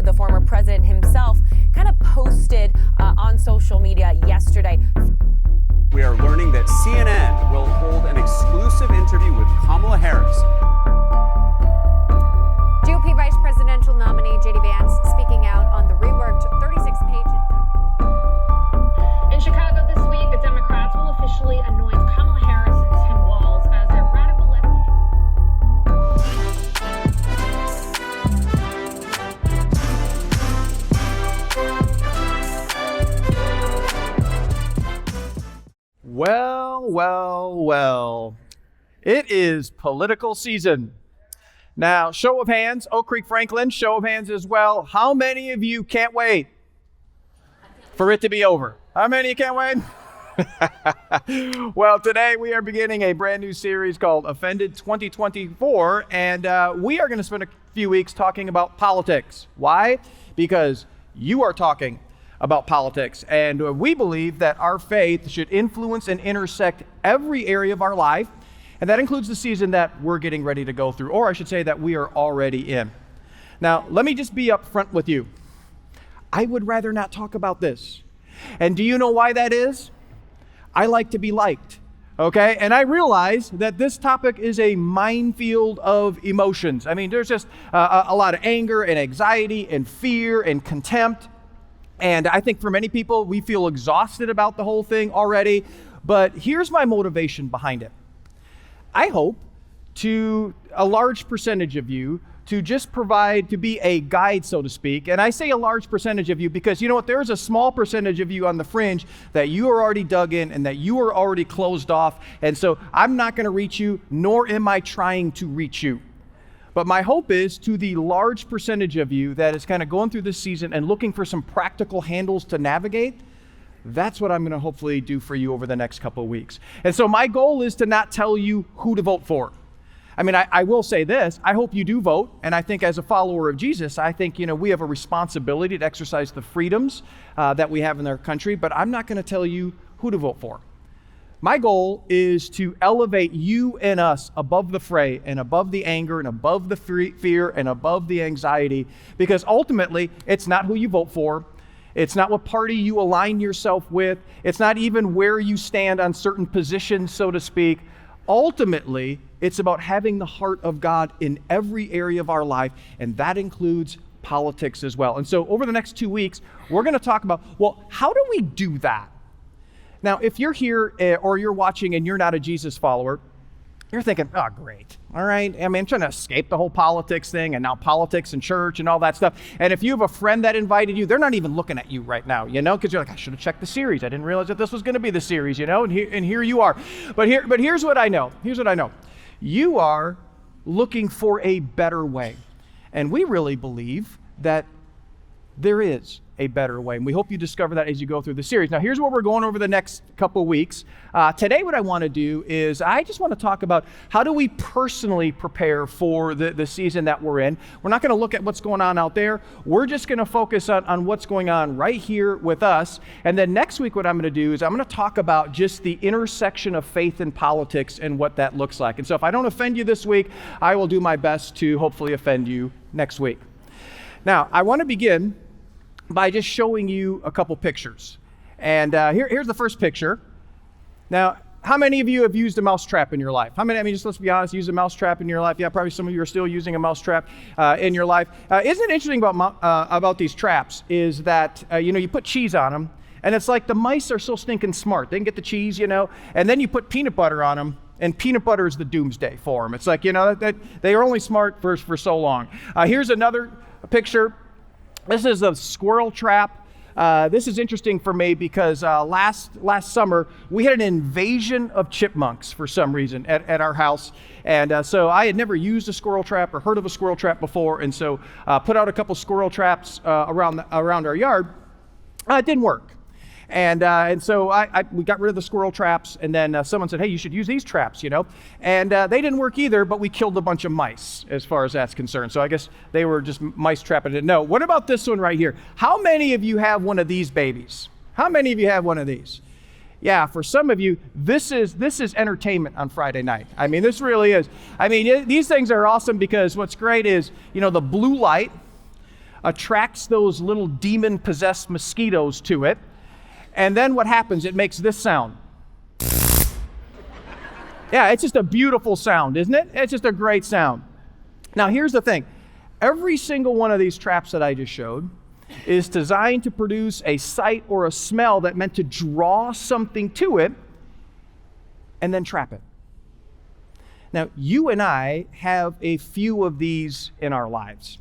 the former president himself kind of posted on social media yesterday. We are learning that CNN will hold an exclusive interview with Kamala Harris. GOP Vice Presidential nominee J.D. Vance speaking out on the reworked 36-page indictment. In Chicago this week, the Democrats will officially anoint Kamala Harris and Tim Walz as their radical left. Well. It is political season. Now, show of hands, Oak Creek Franklin, show of hands as well. How many of you can't wait for it to be over? How many of you can't wait? Well, today we are beginning a brand new series called Offended 2024, and we are going to spend a few weeks talking about politics. Why? Because you are talking about politics, and we believe that our faith should influence and intersect every area of our life, and that includes the season that we're getting ready to go through, or I should say that we are already in. Now, let me just be upfront with you. I would rather not talk about this. And do you know why that is? I like to be liked, okay? And I realize that this topic is a minefield of emotions. I mean, there's just a lot of anger and anxiety and fear and contempt. And I think for many people, we feel exhausted about the whole thing already. But here's my motivation behind it. I hope to a large percentage of you to just provide, to be a guide, so to speak. And I say a large percentage of you because you know what, there's a small percentage of you on the fringe that you are already dug in and that you are already closed off. And so I'm not going to reach you, nor am I trying to reach you. But my hope is to the large percentage of you that is kind of going through this season and looking for some practical handles to navigate. That's what I'm going to hopefully do for you over the next couple of weeks. And so my goal is to not tell you who to vote for. I mean, I will say this, I hope you do vote. And I think as a follower of Jesus, I think, we have a responsibility to exercise the freedoms that we have in our country, but I'm not going to tell you who to vote for. My goal is to elevate you and us above the fray and above the anger and above the fear and above the anxiety, because ultimately it's not who you vote for. It's not what party you align yourself with. It's not even where you stand on certain positions, so to speak. Ultimately, it's about having the heart of God in every area of our life, and that includes politics as well. And so over the next 2 weeks, we're going to talk about, well, how do we do that? Now, if you're here or you're watching and you're not a Jesus follower, you're thinking, oh, great. All right. I mean, I'm trying to escape the whole politics thing and now politics and church and all that stuff. And if you have a friend that invited you, they're not even looking at you right now, because you're like, I should have checked the series. I didn't realize that this was going to be the series, and here you are. But here's what I know. You are looking for a better way. And we really believe that there is a better way. And we hope you discover that as you go through the series. Now, here's what we're going over the next couple weeks. Today, what I want to do is I just want to talk about how do we personally prepare for the season that we're in. We're not going to look at what's going on out there. We're just going to focus on what's going on right here with us. And then next week, what I'm going to do is I'm going to talk about just the intersection of faith and politics and what that looks like. And so if I don't offend you this week, I will do my best to hopefully offend you next week. Now, I want to begin by just showing you a couple pictures. And here's the first picture. Now, how many of you have used a mousetrap in your life? Just let's be honest, use a mousetrap in your life. Yeah, probably some of you are still using a mousetrap in your life. Isn't it interesting about these traps is that, you put cheese on them, and it's like the mice are so stinking smart. They can get the cheese, and then you put peanut butter on them, and peanut butter is the doomsday for them. It's like, that they are only smart for so long. Here's another picture. This is a squirrel trap. This is interesting for me because last summer we had an invasion of chipmunks for some reason at our house. And so I had never used a squirrel trap or heard of a squirrel trap before. And so put out a couple squirrel traps around our yard. It didn't work. And so we got rid of the squirrel traps, and then someone said, hey, you should use these traps, And they didn't work either, but we killed a bunch of mice as far as that's concerned. So I guess they were just mice trapping it. No, what about this one right here? How many of you have one of these babies? How many of you have one of these? Yeah, for some of you, this is entertainment on Friday night. I mean, this really is. I mean, these things are awesome because what's great is, the blue light attracts those little demon-possessed mosquitoes to it. And then what happens? It makes this sound. Yeah, it's just a beautiful sound, isn't it? It's just a great sound. Now, here's the thing. Every single one of these traps that I just showed is designed to produce a sight or a smell that meant to draw something to it and then trap it. Now, you and I have a few of these in our lives.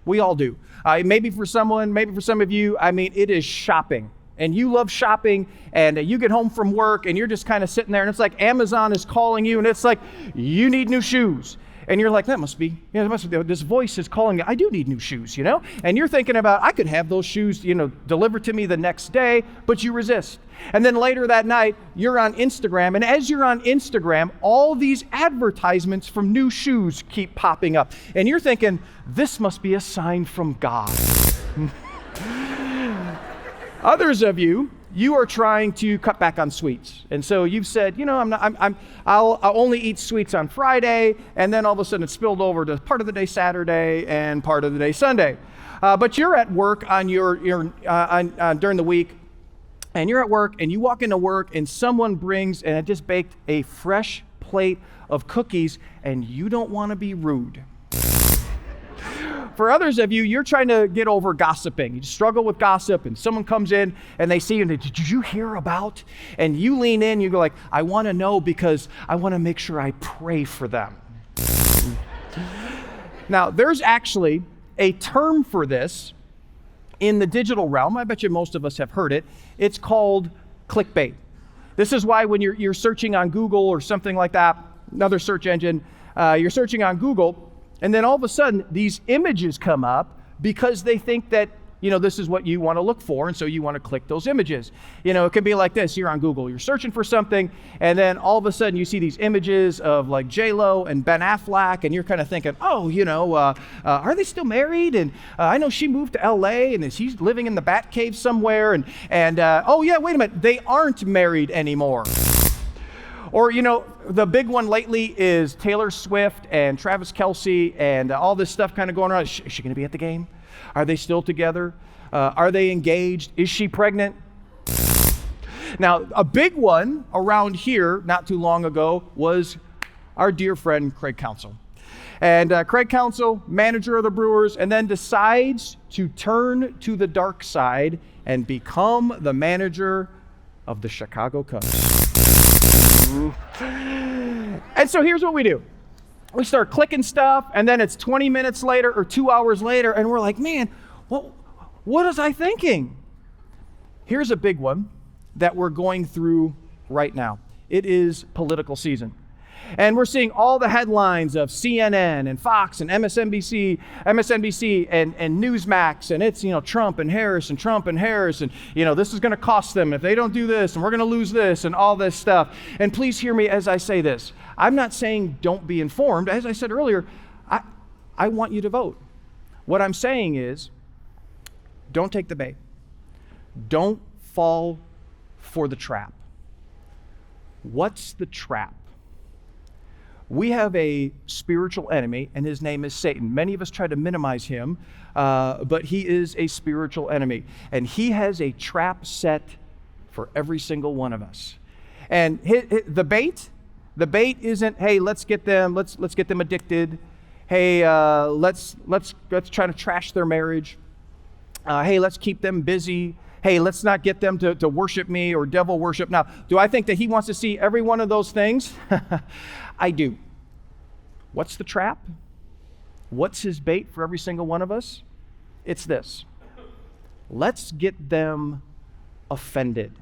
We all do. Maybe for some of you, it is shopping. And you love shopping, and you get home from work, and you're just kind of sitting there, and it's like Amazon is calling you, and it's like, you need new shoes. And you're like, this voice is calling me. I do need new shoes, And you're thinking about, I could have those shoes, delivered to me the next day, but you resist. And then later that night, you're on Instagram, and as you're on Instagram, all these advertisements from new shoes keep popping up. And you're thinking, this must be a sign from God. Others of you are trying to cut back on sweets. And so you've said, I'll only eat sweets on Friday, and then all of a sudden it's spilled over to part of the day Saturday and part of the day Sunday. But you're at work on during the week, and you're at work, and you walk into work, and someone brings, and it just baked a fresh plate of cookies, and you don't want to be rude. For others of you, you're trying to get over gossiping. You struggle with gossip, and someone comes in and they see you and they, did you hear about? And you lean in, you go like, I want to know because I want to make sure I pray for them. Now, there's actually a term for this in the digital realm. I bet you most of us have heard it. It's called clickbait. This is why when you're searching on Google or something like that, another search engine, you're searching on Google, and then all of a sudden, these images come up because they think that, this is what you want to look for, and so you want to click those images. It can be like this. You're on Google. You're searching for something, and then all of a sudden, you see these images of like J-Lo and Ben Affleck, and you're kind of thinking, are they still married? And I know she moved to L.A., and she's living in the Batcave somewhere, and oh, yeah, wait a minute. They aren't married anymore. Or, the big one lately is Taylor Swift and Travis Kelce and all this stuff kind of going on. Is she going to be at the game? Are they still together? Are they engaged? Is she pregnant? Now, a big one around here not too long ago was our dear friend Craig Counsell. And Craig Counsell, manager of the Brewers, and then decides to turn to the dark side and become the manager of the Chicago Cubs. And so here's what we do. We start clicking stuff, and then it's 20 minutes later or 2 hours later, and we're like, man, what was I thinking? Here's a big one that we're going through right now. It is political season. And we're seeing all the headlines of CNN and Fox and MSNBC and Newsmax, and it's, Trump and Harris and Trump and Harris, and, this is going to cost them if they don't do this, and we're going to lose this and all this stuff. And please hear me as I say this. I'm not saying don't be informed. As I said earlier, I want you to vote. What I'm saying is don't take the bait. Don't fall for the trap. What's the trap? We have a spiritual enemy, and his name is Satan. Many of us try to minimize him, but he is a spiritual enemy. And he has a trap set for every single one of us. And the bait isn't, hey, let's get them addicted. Hey, let's try to trash their marriage. Hey, let's keep them busy. Hey, let's not get them to worship me or devil worship. Now, do I think that he wants to see every one of those things? I do. What's the trap? What's his bait for every single one of us? It's this. Let's get them offended.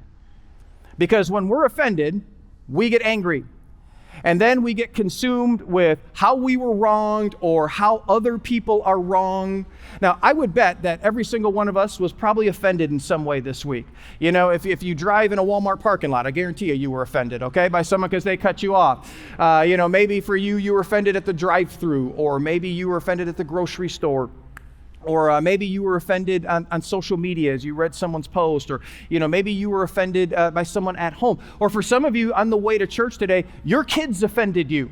Because when we're offended, we get angry. And then we get consumed with how we were wronged or how other people are wrong. Now, I would bet that every single one of us was probably offended in some way this week. If you drive in a Walmart parking lot, I guarantee you were offended, okay, by someone because they cut you off. Maybe for you were offended at the drive-thru, or maybe you were offended at the grocery store. Or maybe you were offended on social media as you read someone's post, or maybe you were offended by someone at home. Or for some of you on the way to church today, your kids offended you.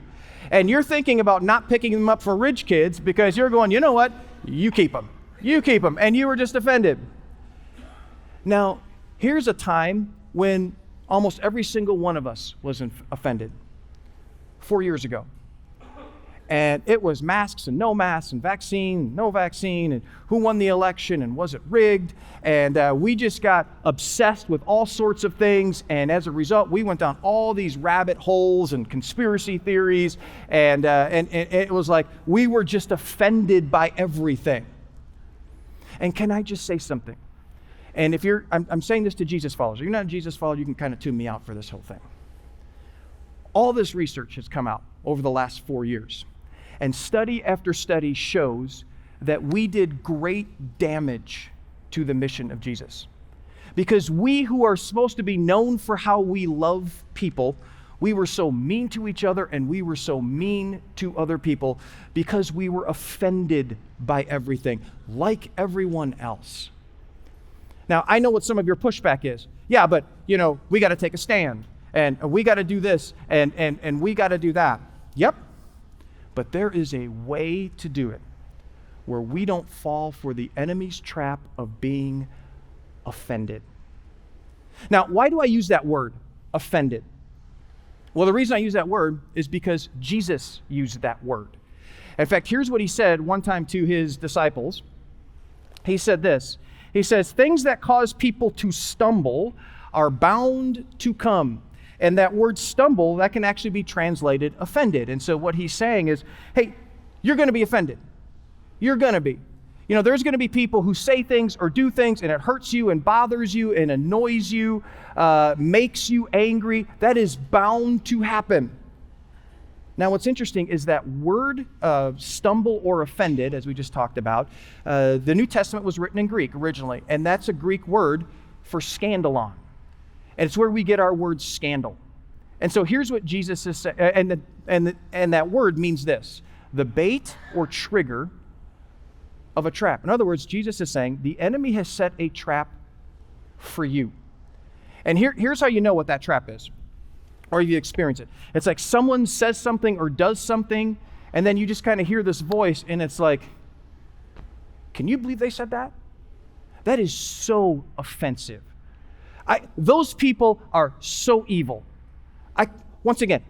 And you're thinking about not picking them up for Ridge Kids because you're going, you know what? You keep them. You keep them. And you were just offended. Now, here's a time when almost every single one of us was offended. 4 years ago. And it was masks and no masks and vaccine, no vaccine, and who won the election and was it rigged? And we just got obsessed with all sorts of things. And as a result, we went down all these rabbit holes and conspiracy theories. And it was like we were just offended by everything. And can I just say something? And if I'm saying this to Jesus followers. If you're not a Jesus follower, you can kind of tune me out for this whole thing. All this research has come out over the last 4 years. And study after study shows that we did great damage to the mission of Jesus. Because we who are supposed to be known for how we love people, we were so mean to each other and we were so mean to other people because we were offended by everything, like everyone else. Now, I know what some of your pushback is. Yeah, but, we got to take a stand. And we got to do this, and we got to do that. Yep. But there is a way to do it where we don't fall for the enemy's trap of being offended. Now, why do I use that word, offended? Well, the reason I use that word is because Jesus used that word. In fact, here's what he said one time to his disciples. He said this. He says, things that cause people to stumble are bound to come. And that word stumble, that can actually be translated offended. And so what he's saying is, hey, you're going to be offended. You're going to be. There's going to be people who say things or do things and it hurts you and bothers you and annoys you, makes you angry. That is bound to happen. Now, what's interesting is that word stumble or offended, as we just talked about, the New Testament was written in Greek originally, and that's a Greek word for scandalon. And it's where we get our word scandal. And so here's what Jesus is saying, and that word means this: the bait or trigger of a trap. In other words, Jesus is saying the enemy has set a trap for you. And here's how you know what that trap is, or if you experience it. It's like someone says something or does something, and then you just kind of hear this voice, and it's like, can you believe they said that? That is so offensive. Those people are so evil. Once again,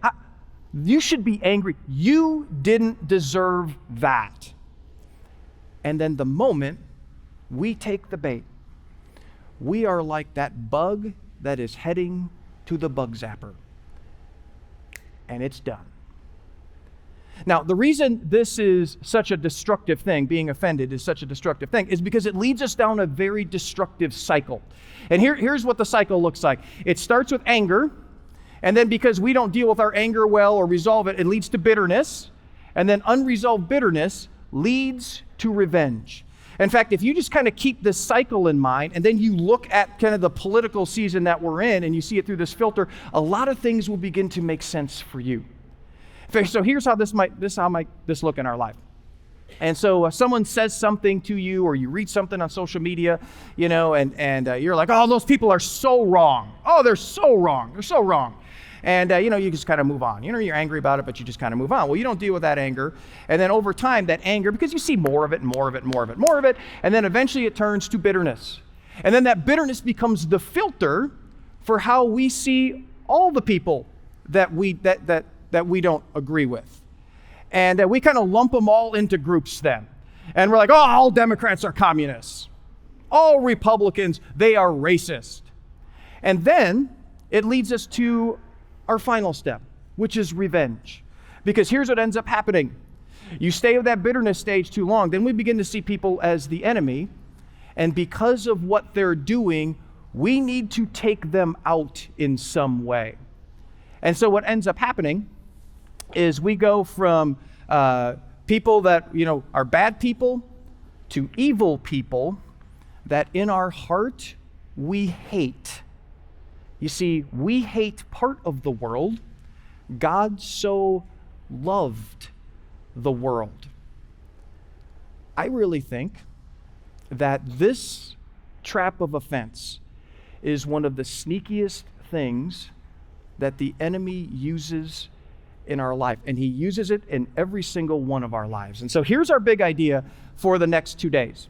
you should be angry. You didn't deserve that. And then the moment we take the bait, we are like that bug that is heading to the bug zapper. And it's done. Now, the reason this is such a destructive thing, being offended is such a destructive thing, is because it leads us down a very destructive cycle. And here's what the cycle looks like. It starts with anger, and then because we don't deal with our anger well or resolve it, it leads to bitterness, and then unresolved bitterness leads to revenge. In fact, if you just kind of keep this cycle in mind, and then you look at kind of the political season that we're in, and you see it through this filter, a lot of things will begin to make sense for you. So here's how this might look in our life. And so someone says something to you, or you read something on social media, and you're like, oh, those people are so wrong. Oh, they're so wrong. They're so wrong. And, you just kind of move on. You're angry about it, but you just kind of move on. Well, you don't deal with that anger. And then over time, that anger, because you see more of it, and more of it, and more of it, more of it, and then eventually it turns to bitterness. And then that bitterness becomes the filter for how we see all the people that we don't agree with. And we kind of lump them all into groups then. And we're like, oh, all Democrats are communists. All Republicans, they are racist. And then it leads us to our final step, which is revenge. Because here's what ends up happening. You stay with that bitterness stage too long, then we begin to see people as the enemy. And because of what they're doing, we need to take them out in some way. And so what ends up happening is we go from people that, are bad people to evil people that in our heart we hate. You see, we hate part of the world. God so loved the world. I really think that this trap of offense is one of the sneakiest things that the enemy uses in our life, and he uses it in every single one of our lives. And so here's our big idea for the next 2 days.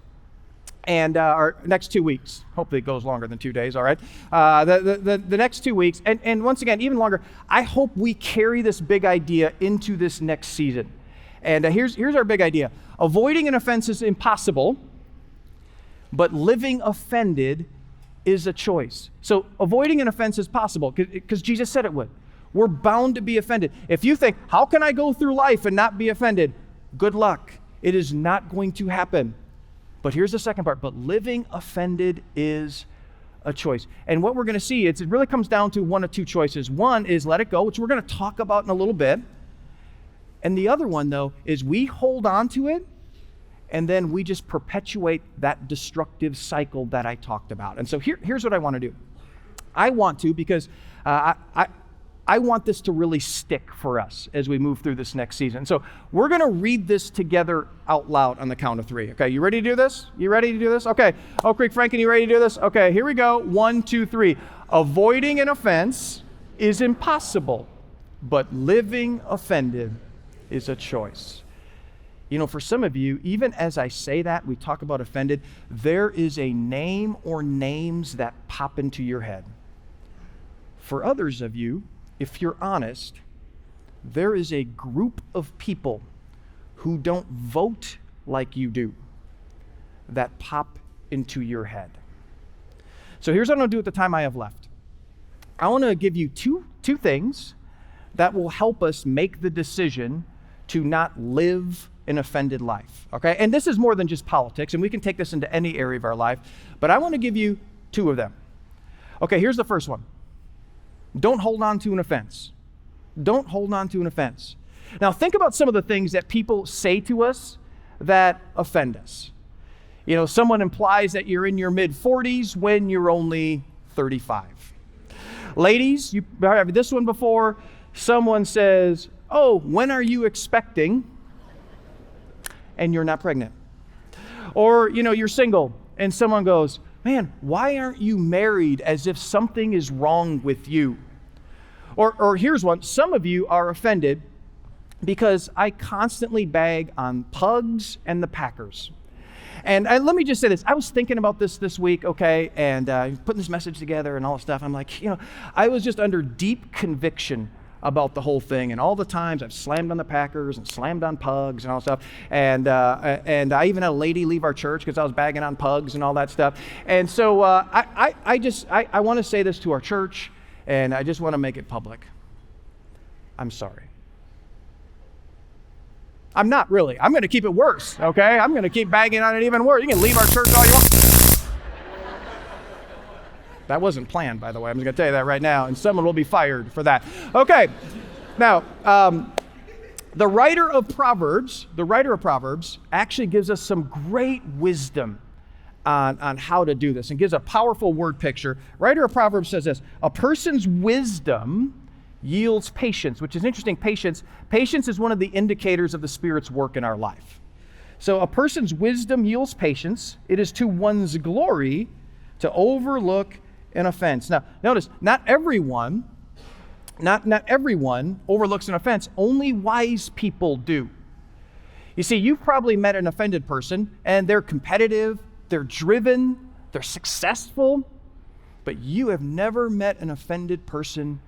and our next 2 weeks. Hopefully it goes longer than 2 days, all right? The next 2 weeks, and once again, even longer, I hope we carry this big idea into this next season. And here's our big idea. Avoiding an offense is impossible, but living offended is a choice. So avoiding an offense is possible because Jesus said it would. We're bound to be offended. If you think, how can I go through life and not be offended? Good luck. It is not going to happen. But here's the second part. But living offended is a choice. And what we're going to see, it really comes down to one of two choices. One is let it go, which we're going to talk about in a little bit. And the other one, though, is we hold on to it, and then we just perpetuate that destructive cycle that I talked about. And so here's what I want to do. I want to, because I want this to really stick for us as we move through this next season. So we're going to read this together out loud on the count of three. Okay, you ready to do this? You ready to do this? Okay. Oak Creek Franken, you ready to do this? Okay, here we go. 1, 2, 3. Avoiding an offense is impossible, but living offended is a choice. You know, for some of you, even as I say that, we talk about offended, there is a name or names that pop into your head. For others of you, if you're honest, there is a group of people who don't vote like you do that pop into your head. So here's what I'm going to do with the time I have left. I want to give you two things that will help us make the decision to not live an offended life, okay? And this is more than just politics, and we can take this into any area of our life, but I want to give you two of them. Okay, here's the first one. Don't hold on to an offense. Don't hold on to an offense. Now, think about some of the things that people say to us that offend us. You know, someone implies that you're in your mid-40s when you're only 35. Ladies, you have this one before. Someone says, "Oh, when are you expecting?" And you're not pregnant. Or, you know, you're single and someone goes, "Man, why aren't you married?" as if something is wrong with you. Or here's one. Some of you are offended because I constantly bag on Pugs and the Packers. And let me just say this. I was thinking about this week, okay, and putting this message together and all this stuff. I'm like, you know, I was just under deep conviction about the whole thing, and all the times I've slammed on the Packers and slammed on Pugs and all that stuff, and I even had a lady leave our church because I was bagging on Pugs and all that stuff. And so I want to say this to our church, and I just want to make it public. I'm sorry. I'm not really. I'm going to keep it worse, okay? I'm going to keep bagging on it even worse. You can leave our church all you want. That wasn't planned, by the way. I'm just going to tell you that right now, and someone will be fired for that. Okay. Now, the writer of Proverbs actually gives us some great wisdom on how to do this and gives a powerful word picture. Writer of Proverbs says this: a person's wisdom yields patience, which is interesting. Patience is one of the indicators of the Spirit's work in our life. So a person's wisdom yields patience. It is to one's glory to overlook an offense. Now, notice, not everyone overlooks an offense. Only wise people do. You see, you've probably met an offended person, and they're competitive, they're driven, they're successful, but you have never met an offended person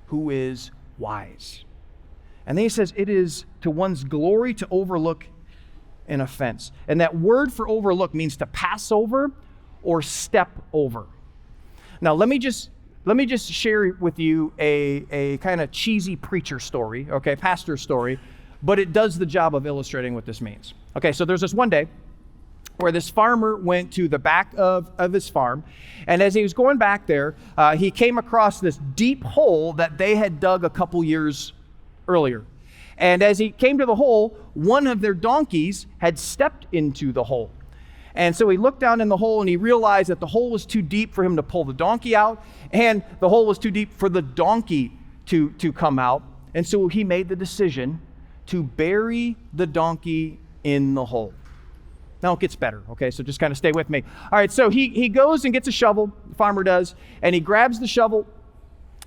who is wise. And then he says, it is to one's glory to overlook an offense. And that word for overlook means to pass over or step over. Now, let me just share with you a kind of cheesy preacher story, okay, pastor story, but it does the job of illustrating what this means. Okay, so there's this one day where this farmer went to the back of his farm, and as he was going back there, he came across this deep hole that they had dug a couple years earlier. And as he came to the hole, one of their donkeys had stepped into the hole. And so he looked down in the hole and he realized that the hole was too deep for him to pull the donkey out, and the hole was too deep for the donkey to come out. And so he made the decision to bury the donkey in the hole. Now it gets better, okay? So just kind of stay with me. All right, so he goes and gets a shovel, the farmer does, and he grabs the shovel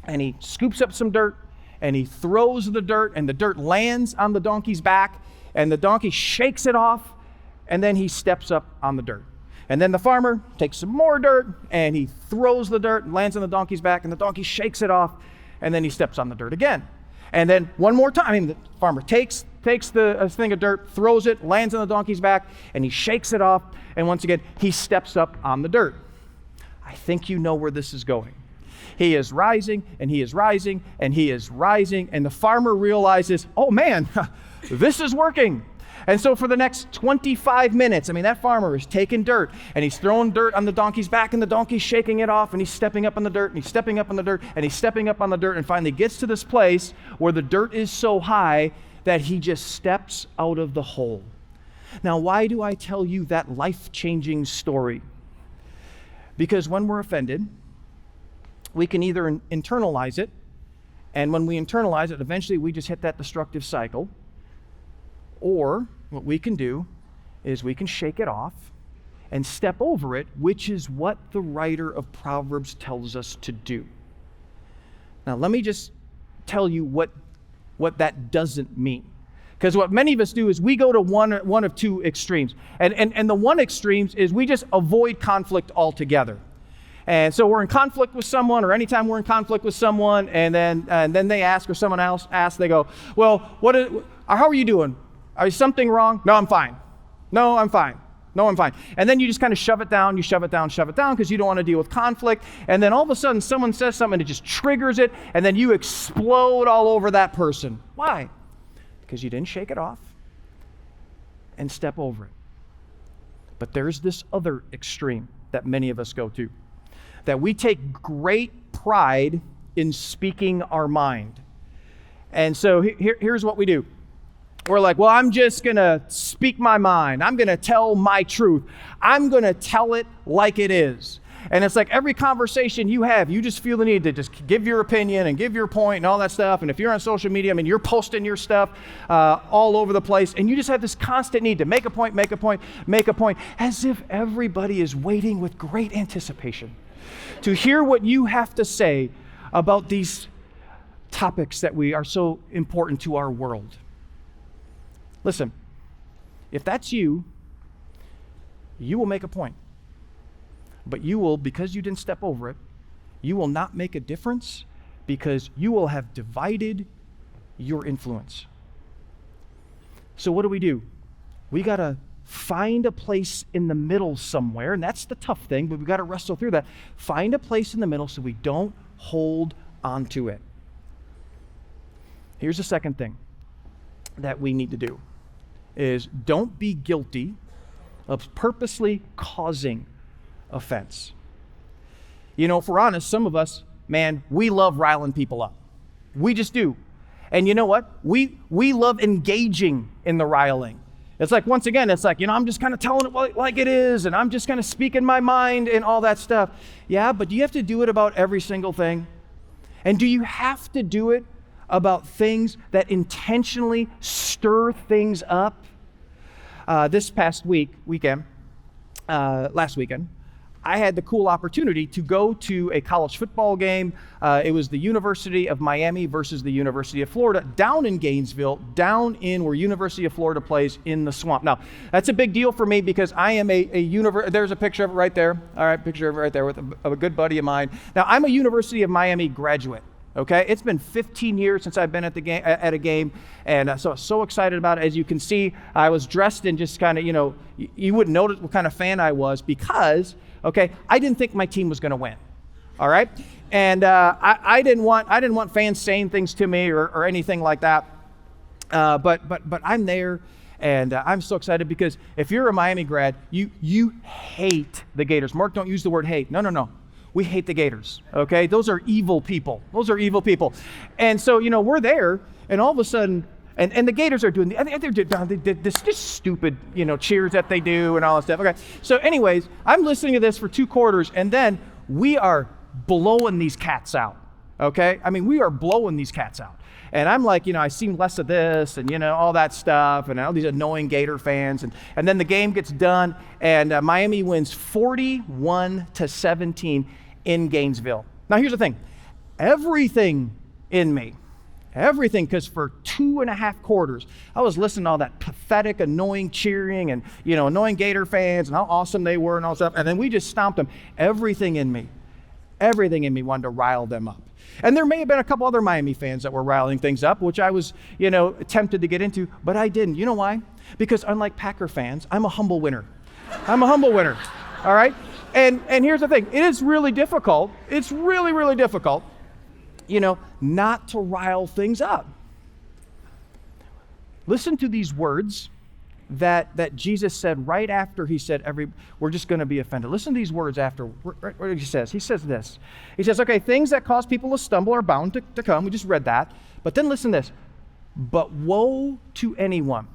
and he scoops up some dirt and he throws the dirt, and the dirt lands on the donkey's back, and the donkey shakes it off, and then he steps up on the dirt. And then the farmer takes some more dirt and he throws the dirt and lands on the donkey's back, and the donkey shakes it off, and then he steps on the dirt again. And then one more time, the farmer takes the thing of dirt, throws it, lands on the donkey's back, and he shakes it off, and once again, he steps up on the dirt. I think you know where this is going. He is rising, and he is rising, and he is rising, and the farmer realizes, oh man, this is working. And so for the next 25 minutes, that farmer is taking dirt, and he's throwing dirt on the donkey's back, and the donkey's shaking it off, and he's stepping up on the dirt, and he's stepping up on the dirt, and he's stepping up on the dirt, and finally gets to this place where the dirt is so high that he just steps out of the hole. Now, why do I tell you that life-changing story? Because when we're offended, we can either internalize it, and when we internalize it, eventually we just hit that destructive cycle. Or what we can do is we can shake it off and step over it, which is what the writer of Proverbs tells us to do. Now, let me just tell you what that doesn't mean. Because what many of us do is we go to one of two extremes. And the one extreme is we just avoid conflict altogether. And so we're in conflict with someone, or anytime we're in conflict with someone, and then they ask, or someone else asks, they go, well, how are you doing? Is something wrong? No, I'm fine. No, I'm fine. No, I'm fine. And then you just kind of shove it down, because you don't want to deal with conflict. And then all of a sudden someone says something and it just triggers it, and then you explode all over that person. Why? Because you didn't shake it off and step over it. But there's this other extreme that many of us go to, that we take great pride in speaking our mind. And so here's what we do. We're like, well, I'm just going to speak my mind. I'm going to tell my truth. I'm going to tell it like it is. And it's like every conversation you have, you just feel the need to just give your opinion and give your point and all that stuff. And if you're on social media, you're posting your stuff all over the place. And you just have this constant need to make a point, as if everybody is waiting with great anticipation to hear what you have to say about these topics that are so important to our world. Listen, if that's you will make a point. But you will, because you didn't step over it, you will not make a difference, because you will have divided your influence. So what do? We got to find a place in the middle somewhere, and that's the tough thing, but we got to wrestle through that. Find a place in the middle so we don't hold on to it. Here's the second thing that we need to do, is don't be guilty of purposely causing offense. If we're honest, some of us, we love riling people up. We just do. And you know what? We love engaging in the riling. It's like, once again, I'm just kind of telling it like it is, and I'm just kind of speaking my mind and all that stuff. Yeah, but do you have to do it about every single thing? And do you have to do it about things that intentionally stir things up? This past last weekend, I had the cool opportunity to go to a college football game. It was the University of Miami versus the University of Florida down in Gainesville, down in where University of Florida plays in the swamp. Now, that's a big deal for me because I am there's a picture of it right there. All right, picture of it right there with a good buddy of mine. Now, I'm a University of Miami graduate. Okay, it's been 15 years since I've been at a game, and so excited about it. As you can see, I was dressed in just kind of, you wouldn't notice what kind of fan I was, because, I didn't think my team was going to win. All right, and I didn't want fans saying things to me or anything like that. But I'm there, and I'm so excited because if you're a Miami grad, you hate the Gators. Mark, don't use the word hate. No. We hate the Gators, okay? Those are evil people. And so, we're there, and all of a sudden, and the Gators are doing this stupid, cheers that they do and all that stuff. Okay, so anyways, I'm listening to this for 2 quarters, and then we are blowing these cats out, okay? We are blowing these cats out. And I'm like, I've seen less of this and, all that stuff and all these annoying Gator fans. And then the game gets done, and Miami wins 41-17 in Gainesville. Now, here's the thing. Everything in me Everything, because for 2.5 quarters, I was listening to all that pathetic, annoying cheering and, annoying Gator fans and how awesome they were and all stuff. And then we just stomped them. Everything in me wanted to rile them up. And there may have been a couple other Miami fans that were riling things up, which I was, tempted to get into, but I didn't. You know why? Because unlike Packer fans, I'm a humble winner. All right? And here's the thing. It is really difficult. It's really, really difficult, not to rile things up. Listen to these words that Jesus said right after he said, we're just going to be offended. Listen to these words after what he says. He says this. He says, okay, things that cause people to stumble are bound to come. We just read that. But then listen to this. But woe to anyone.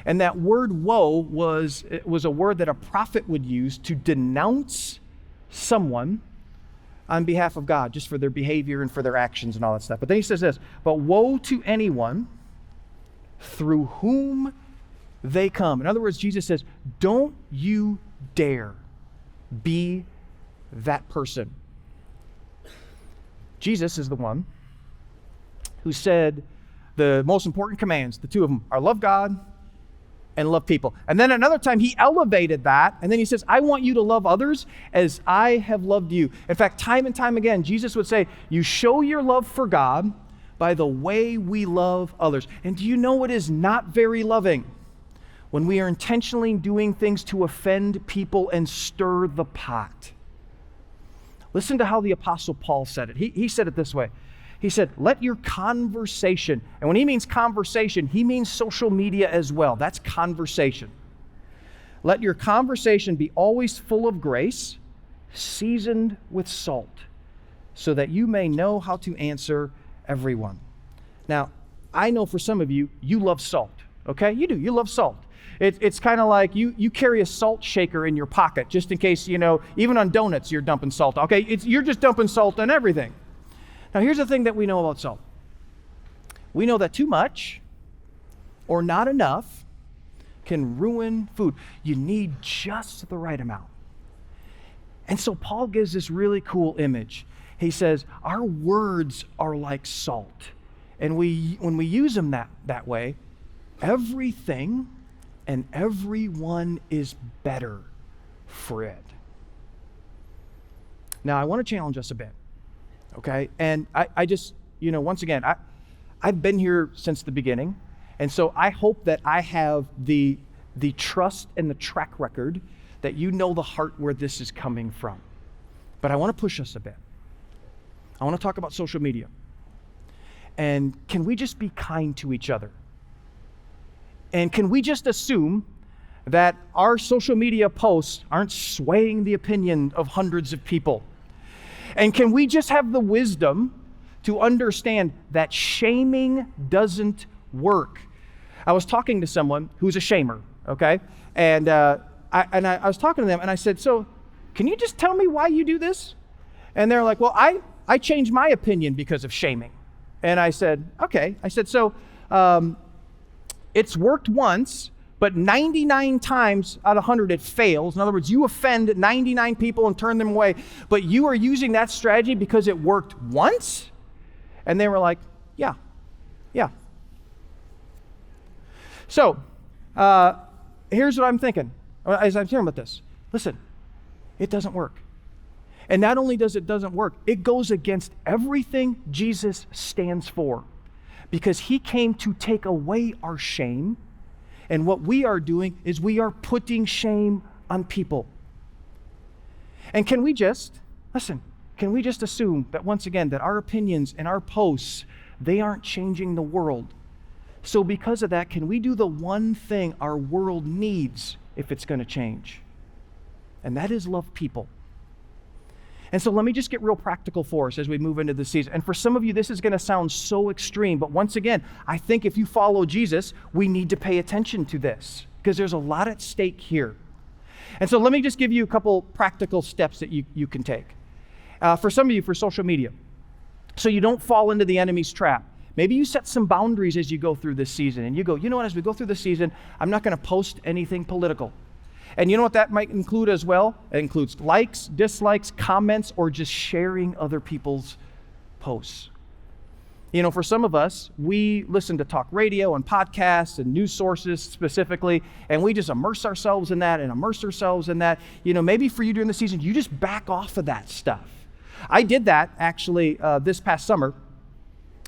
And that word woe was a word that a prophet would use to denounce someone on behalf of God, just for their behavior and for their actions and all that stuff. But then he says this, but woe to anyone through whom they come. In other words, Jesus says, don't you dare be that person. Jesus is the one who said the most important commands, the two of them, are love God and love people. And then another time he elevated that, and then he says, I want you to love others as I have loved you. In fact, time and time again, Jesus would say, you show your love for God by the way we love others. And do you know what is not very loving? When we are intentionally doing things to offend people and stir the pot. Listen to how the Apostle Paul said it. He said it this way. He said, let your conversation, and when he means conversation, he means social media as well. That's conversation. Let your conversation be always full of grace, seasoned with salt, so that you may know how to answer everyone. Now, I know for some of you, you love salt, okay? You do, you love salt. It's kind of like you carry a salt shaker in your pocket, just in case, even on donuts, you're dumping salt. Okay, you're just dumping salt on everything. Now, here's the thing that we know about salt. We know that too much or not enough can ruin food. You need just the right amount. And so Paul gives this really cool image. He says, our words are like salt. And when we use them that way, everything and everyone is better for it. Now, I want to challenge us a bit. Okay, and I just, once again, I've been here since the beginning, and so I hope that I have the trust and the track record that you know the heart where this is coming from. But I want to push us a bit. I want to talk about social media. And can we just be kind to each other? And can we just assume that our social media posts aren't swaying the opinion of hundreds of people? And can we just have the wisdom to understand that shaming doesn't work? I was talking to someone who's a shamer, okay? And I was talking to them, and I said, so can you just tell me why you do this? And they're like, well, I changed my opinion because of shaming. And I said, okay. I said, so it's worked once, but 99 times out of 100 it fails. In other words, you offend 99 people and turn them away, but you are using that strategy because it worked once? And they were like, yeah. So, here's what I'm thinking as I'm hearing about this. Listen, it doesn't work. And not only does it doesn't work, it goes against everything Jesus stands for, because he came to take away our shame. And what we are doing is we are putting shame on people. And can we just assume that once again, that our opinions and our posts, they aren't changing the world. So because of that, can we do the one thing our world needs if it's going to change? And that is love people. And so let me just get real practical for us as we move into the season. And for some of you, this is going to sound so extreme, but once again, I think if you follow Jesus, we need to pay attention to this because there's a lot at stake here. And so let me just give you a couple practical steps that you can take. For some of you, for social media, so you don't fall into the enemy's trap. Maybe you set some boundaries as you go through this season, and you go, you know what, as we go through this season, I'm not going to post anything political. And you know what that might include as well? It includes likes, dislikes, comments, or just sharing other people's posts. You know, for some of us, we listen to talk radio and podcasts and news sources specifically, and we just immerse ourselves in that and immerse ourselves in that. You know, maybe for you during the season, you just back off of that stuff. I did that actually this past summer.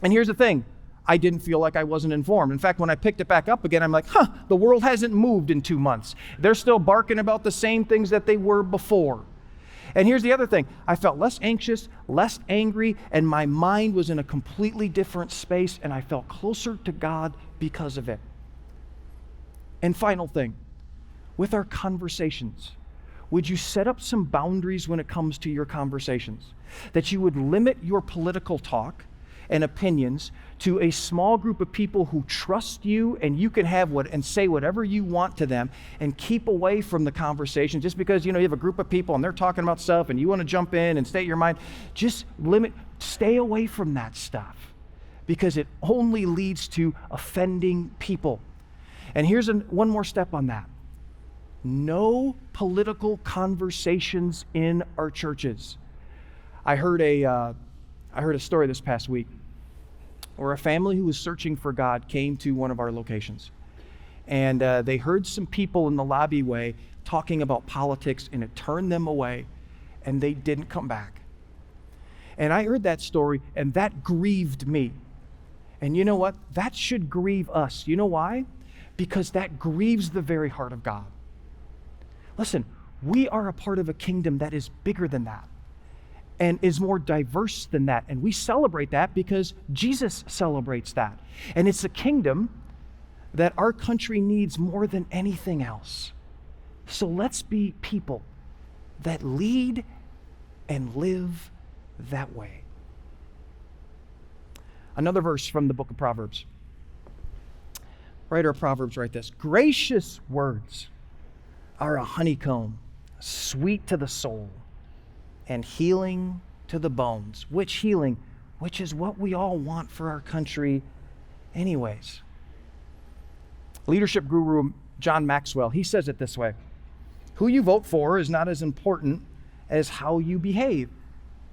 And here's the thing. I didn't feel like I wasn't informed. In fact, when I picked it back up again, I'm like, the world hasn't moved in 2 months. They're still barking about the same things that they were before. And here's the other thing. I felt less anxious, less angry, and my mind was in a completely different space, and I felt closer to God because of it. And final thing, with our conversations, would you set up some boundaries when it comes to your conversations? That you would limit your political talk and opinions to a small group of people who trust you, and you can have and say whatever you want to them, and keep away from the conversation just because you have a group of people and they're talking about stuff and you want to jump in and state your mind. Just stay away from that stuff because it only leads to offending people. And here's one more step on that. No political conversations in our churches. I heard a story this past week where a family who was searching for God came to one of our locations. And they heard some people in the lobby talking about politics, and it turned them away, and they didn't come back. And I heard that story, and that grieved me. And you know what? That should grieve us. You know why? Because that grieves the very heart of God. Listen, we are a part of a kingdom that is bigger than that and is more diverse than that. And we celebrate that because Jesus celebrates that. And it's a kingdom that our country needs more than anything else. So let's be people that lead and live that way. Another verse from the book of Proverbs. Writer of Proverbs write this: gracious words are a honeycomb, sweet to the soul, and healing to the bones. Which healing? Which is what we all want for our country anyways. Leadership guru John Maxwell, he says it this way: who you vote for is not as important as how you behave.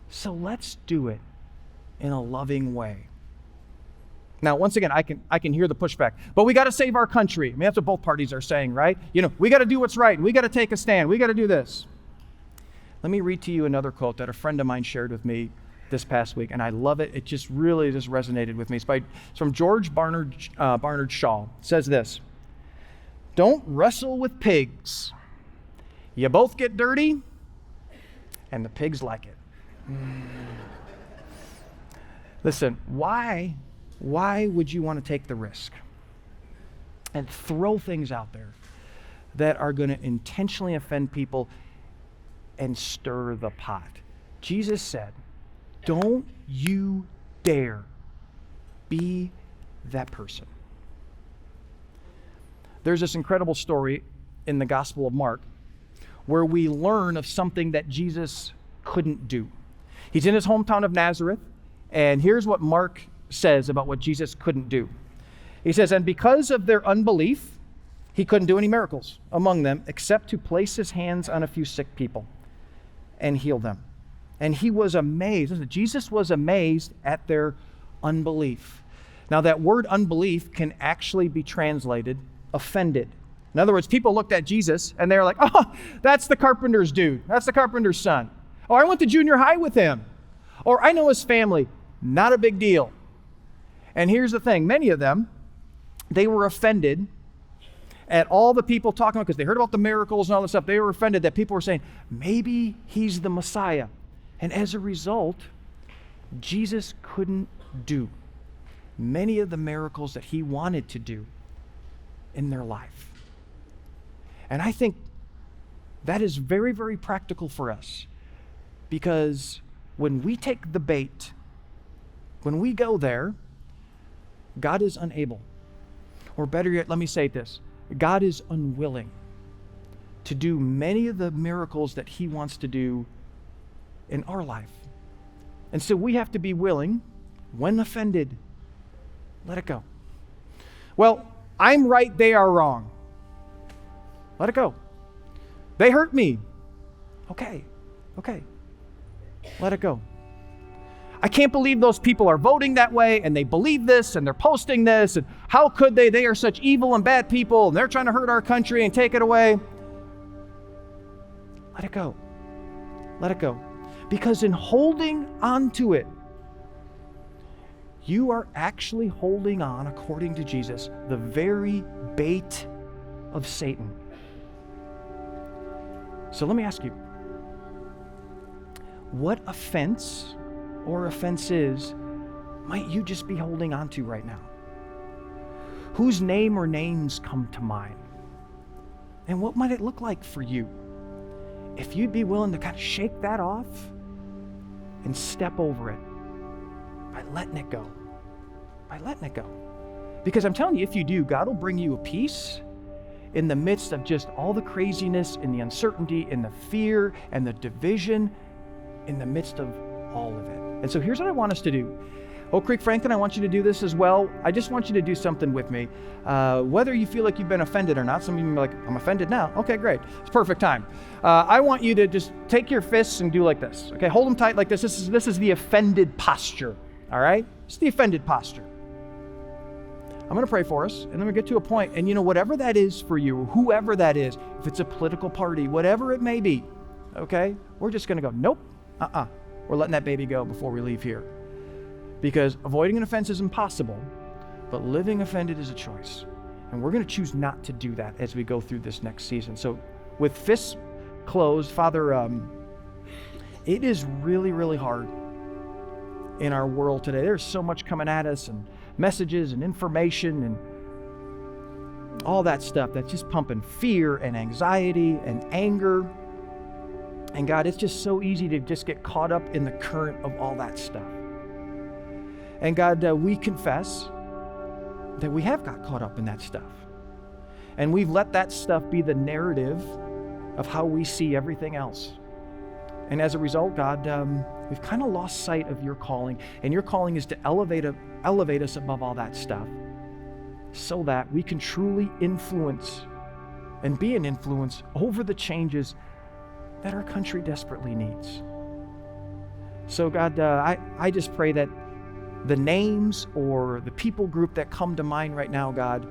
So let's do it in a loving way. Now, once again, I can hear the pushback, but we got to save our country. I mean, that's what both parties are saying, right? We got to do what's right. We got to take a stand. We got to do this. Let me read to you another quote that a friend of mine shared with me this past week, and I love it. It just really resonated with me. It's from George Barnard Shaw. It says this: don't wrestle with pigs. You both get dirty, and the pigs like it. Listen, why would you want to take the risk and throw things out there that are going to intentionally offend people and stir the pot? Jesus said, don't you dare be that person. There's this incredible story in the Gospel of Mark where we learn of something that Jesus couldn't do. He's in his hometown of Nazareth, and here's what Mark says about what Jesus couldn't do. He says, and because of their unbelief, he couldn't do any miracles among them except to place his hands on a few sick people and heal them. And he was amazed. Listen, Jesus was amazed at their unbelief. Now, that word unbelief can actually be translated offended. In other words, people looked at Jesus and they're like, oh, that's the carpenter's dude. That's the carpenter's son. Oh, I went to junior high with him. Or I know his family. Not a big deal. And here's the thing, many of them, they were offended at all the people talking about, because they heard about the miracles and all this stuff. They were offended that people were saying, maybe he's the Messiah. And as a result, Jesus couldn't do many of the miracles that he wanted to do in their life. And I think that is very, very practical for us, because when we take the bait, when we go there, God is unable. Or better yet, let me say this: God is unwilling to do many of the miracles that he wants to do in our life. And so we have to be willing, when offended, let it go. Well, I'm right, they are wrong. Let it go. They hurt me. Okay. Let it go. I can't believe those people are voting that way and they believe this and they're posting this. And how could they? They are such evil and bad people and they're trying to hurt our country and take it away. Let it go. Let it go. Because in holding on to it, you are actually holding on, according to Jesus, the very bait of Satan. So let me ask you, what offense or offenses might you just be holding on to right now? Whose name or names come to mind? And what might it look like for you if you'd be willing to kind of shake that off and step over it by letting it go? By letting it go. Because I'm telling you, if you do, God will bring you a peace in the midst of just all the craziness and the uncertainty and the fear and the division in the midst of all of it. And so here's what I want us to do. Oak Creek Franklin, I want you to do this as well. I just want you to do something with me. Whether you feel like you've been offended or not, some of you are like, I'm offended now. Okay, great. It's perfect time. I want you to just take your fists and do like this. Okay, hold them tight like this. This is the offended posture. All right? It's the offended posture. I'm going to pray for us, and then we get to a point, and whatever that is for you, whoever that is, if it's a political party, whatever it may be, okay, we're just going to go, nope, we're letting that baby go before we leave here. Because avoiding an offense is impossible, but living offended is a choice. And we're going to choose not to do that as we go through this next season. So with fists closed, Father, it is really, really hard in our world today. There's so much coming at us, and messages and information and all that stuff that's just pumping fear and anxiety and anger. And God, it's just so easy to just get caught up in the current of all that stuff. And God, we confess that we have got caught up in that stuff. And we've let that stuff be the narrative of how we see everything else. And as a result, God, we've kind of lost sight of your calling. And your calling is to elevate us above all that stuff so that we can truly influence and be an influence over the changes that our country desperately needs. So God, I just pray that the names or the people group that come to mind right now, God,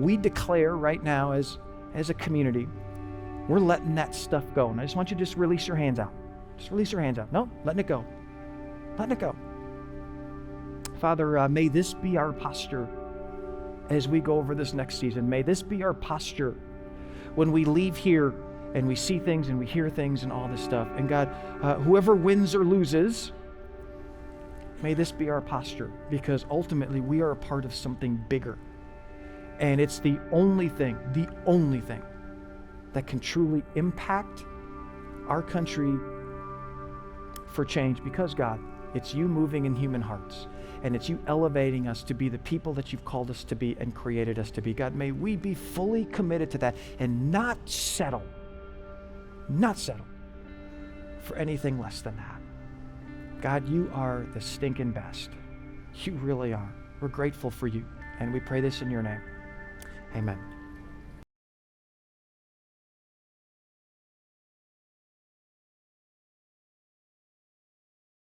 we declare right now as a community, we're letting that stuff go. And I just want you to just release your hands out. Just release your hands out. No, letting it go. Letting it go. Father, may this be our posture as we go over this next season. May this be our posture when we leave here and we see things and we hear things and all this stuff. And God, whoever wins or loses, may this be our posture, because ultimately we are a part of something bigger. And it's the only thing that can truly impact our country for change, because God, it's you moving in human hearts, and it's you elevating us to be the people that you've called us to be and created us to be. God, may we be fully committed to that and not settle for anything less than that. God, you are the stinking best. You really are. We're grateful for you, and we pray this in your name. Amen.